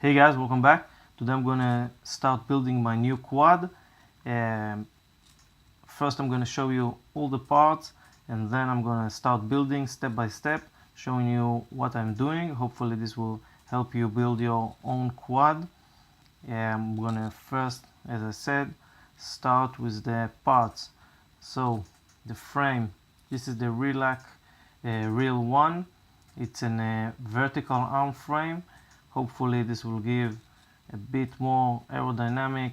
Hey guys, welcome back. Today I'm gonna start building my new quad. First I'm gonna show you all the parts and then I'm gonna start building step by step, showing you what I'm doing. Hopefully this will help you build your own quad. I'm gonna first, as I said, start with the parts. So the frame, this is the real one. It's a vertical arm frame. Hopefully this will give a bit more aerodynamic,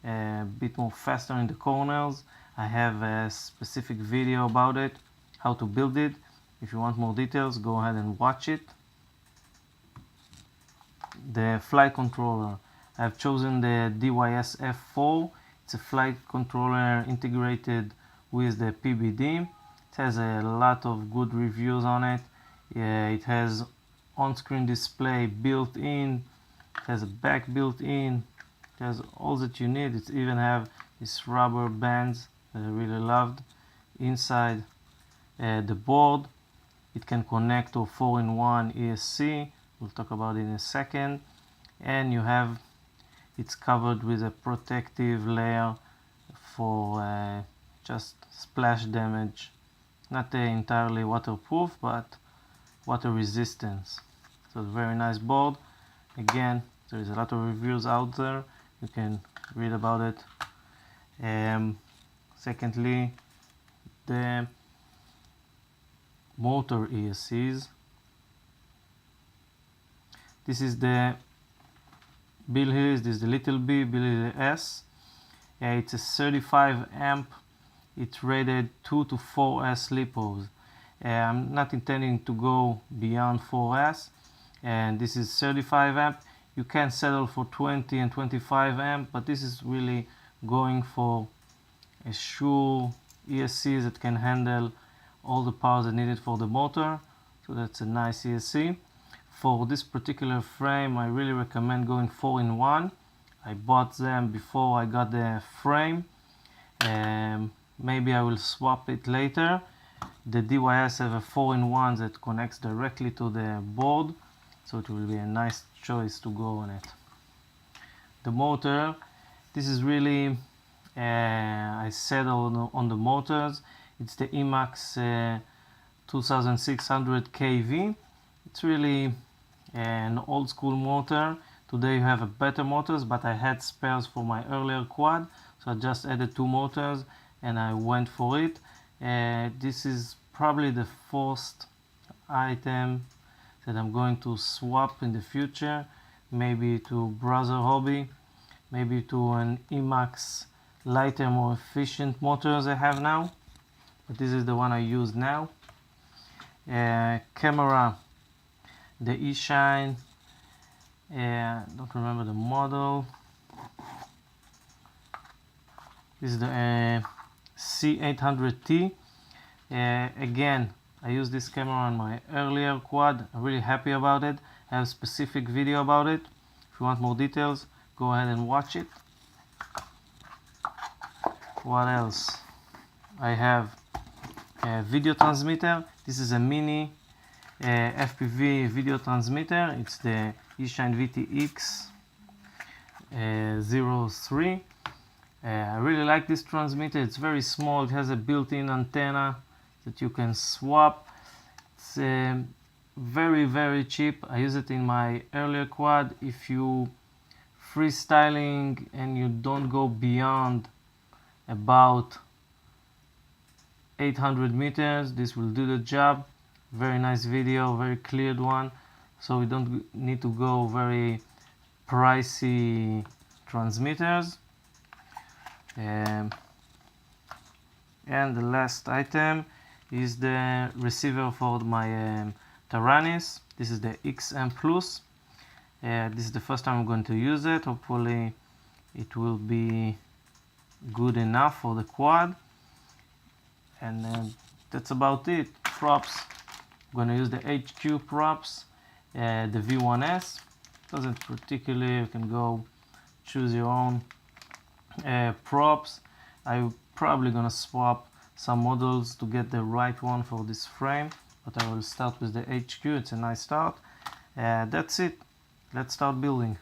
a bit more faster in the corners. I have a specific video about it, how to build it. If you want more details, go ahead and watch it. The flight controller, I've chosen the DYS F4. It's a flight controller integrated with the PBD. It has a lot of good reviews on it. It has on-screen display built in, it has a back built in, it has all that you need. It even have these rubber bands that I really loved inside the board. It can connect to 4-in-1 ESC, we'll talk about it in a second, and you have it's covered with a protective layer for just splash damage, not entirely waterproof but water resistance. So it's a very nice board. Again, there is a lot of reviews out there, you can read about it. Secondly, the motor ESCs. This is the Bill here, this is the little B, Bill here S. It's a 35 amp, it's rated 2 to 4S lipos. I'm not intending to go beyond 4S, and this is 35 amp. You can settle for 20 and 25 amp, but this is really going for a sure ESC that can handle all the powers that needed for the motor. So that's a nice ESC. For this particular frame, I really recommend going 4-in-1. I bought them before I got the frame. Maybe I will swap it later. The DYS have a 4-in-1 that connects directly to the board, so it will be a nice choice to go on it. The motor, this is really, I settled on the motors. It's the Emax 2600 kV. It's really an old school motor. Today you have a better motors, but I had spares for my earlier quad, so I just added 2 motors and I went for it. This is probably the first item that I'm going to swap in the future, maybe to Brother Hobby, maybe to an Emax lighter, more efficient motors I have now, but this is the one I use now. Camera, the eShine, don't remember the model. This is the C800T. Again, I used this camera on my earlier quad. I'm really happy about it. I have a specific video about it. If you want more details, go ahead and watch it. What else? I have a video transmitter. This is a mini FPV video transmitter. It's the eShine VTX 03. I really like this transmitter. It's very small. It has a built-in antenna that you can swap. It's very cheap. I use it in my earlier quad. If you freestyling and you don't go beyond about 800 meters, this will do the job. Very nice video, very cleared one, so we don't need to go very pricey transmitters. And the last item is the receiver for my Taranis. This is the XM Plus. This is the first time I'm going to use it. Hopefully it will be good enough for the quad. And that's about it. Props, I'm going to use the HQ props, the V1S. Doesn't particularly, you can go choose your own props. I'm probably gonna swap some models to get the right one for this frame, but I will start with the HQ. It's a nice start. That's it. Let's start building.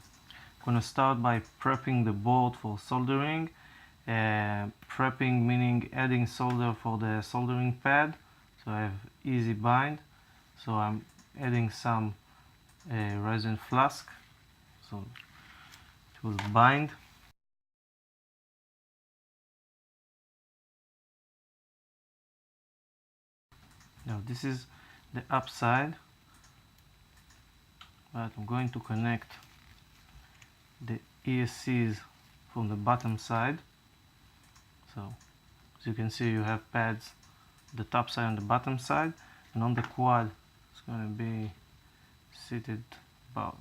going to start by prepping the board for soldering. Prepping meaning adding solder for the soldering pad, so I have easy bind. So I'm adding some resin flask, so it will bind. Now this is the upside, but I'm going to connect the ESCs from the bottom side. So as you can see, you have pads the top side and the bottom side, and on the quad it's going to be seated about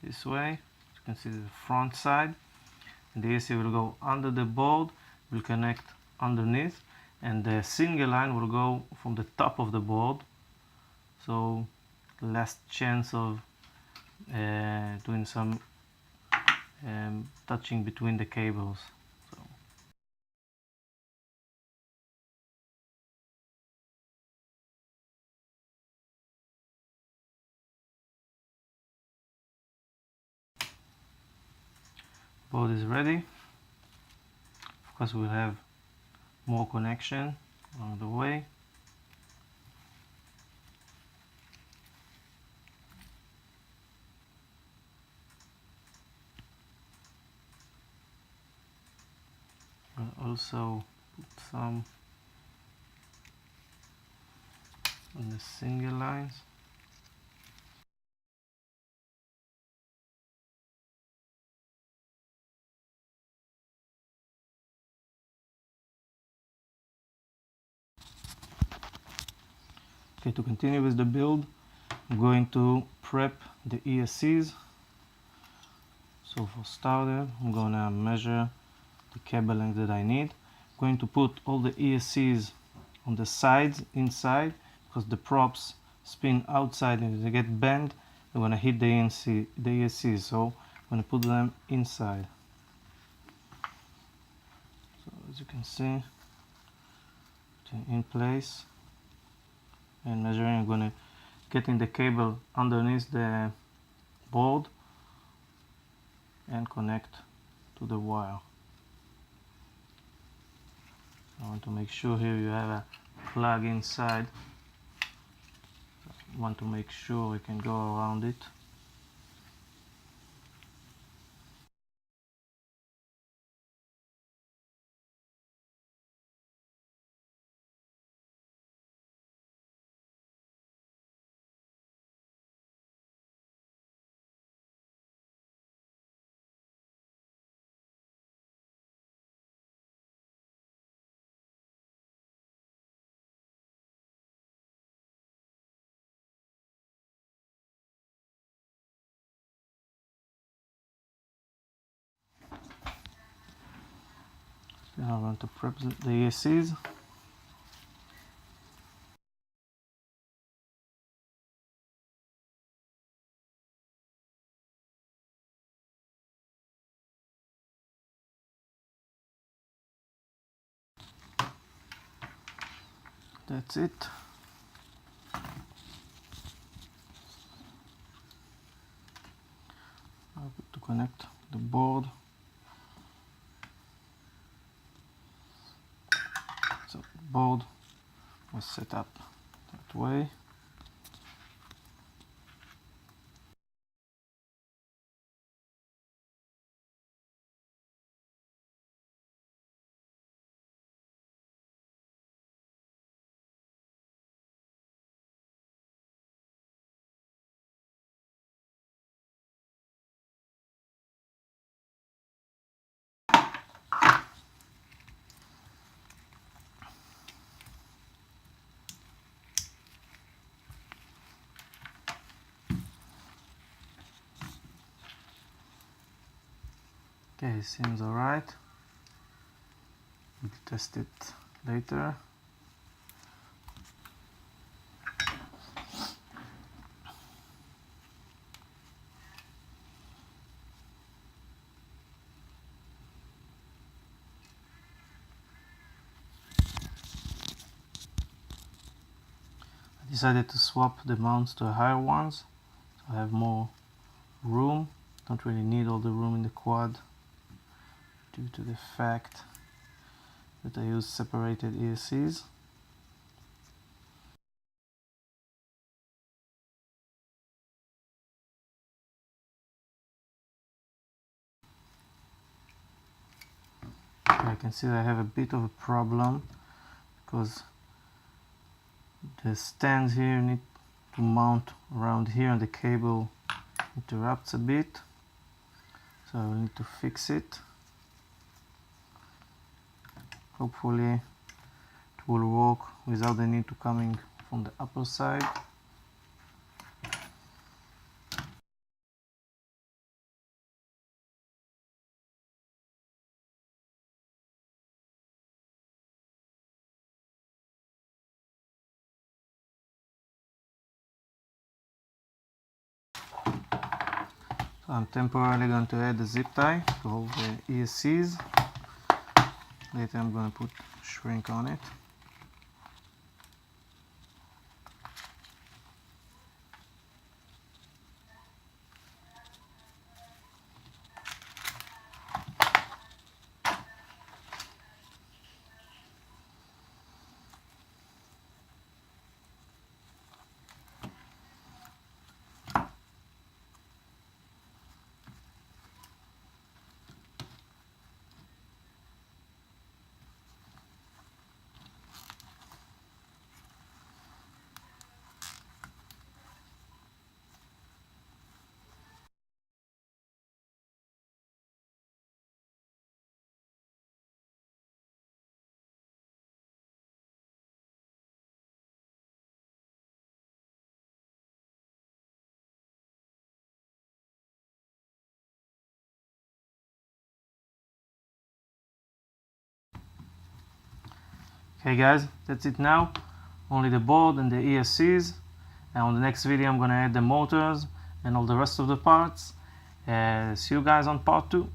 this way. You can see the front side, and the ESC will go under the board, will connect underneath, and the single line will go from the top of the board, so last chance of doing some touching between the cables. So board is ready. Of course, we'll have more connection along the way. I'll also put some on the single lines. Okay, to continue with the build, I'm going to prep the ESCs. So for starter, I'm gonna measure the cable length that I need. I'm going to put all the ESCs on the sides inside, because the props spin outside, and if they get bent, they're gonna hit the ESCs. So I'm gonna put them inside. So as you can see, in place and measuring, I'm gonna getting the cable underneath the board and connect to the wire. I want to make sure here you have a plug inside. I want to make sure we can go around it. Now I want to prep the ESCs. That's it. I have to connect the board. So the board was set up that way. Okay, seems alright. We'll test it later. I decided to swap the mounts to higher ones, so I have more room Don't really need all the room in the quad due to the fact that I use separated ESCs. I can see that I have a bit of a problem because the stands here need to mount around here and the cable interrupts a bit, so I will need to fix it. Hopefully it will work without the need to coming from the upper side. So I'm temporarily going to add a zip tie to hold the ESCs. Later I'm going to put shrink on it. Okay guys, that's it now. Only the board and the ESCs, and on the next video I'm gonna add the motors and all the rest of the parts. See you guys on part 2.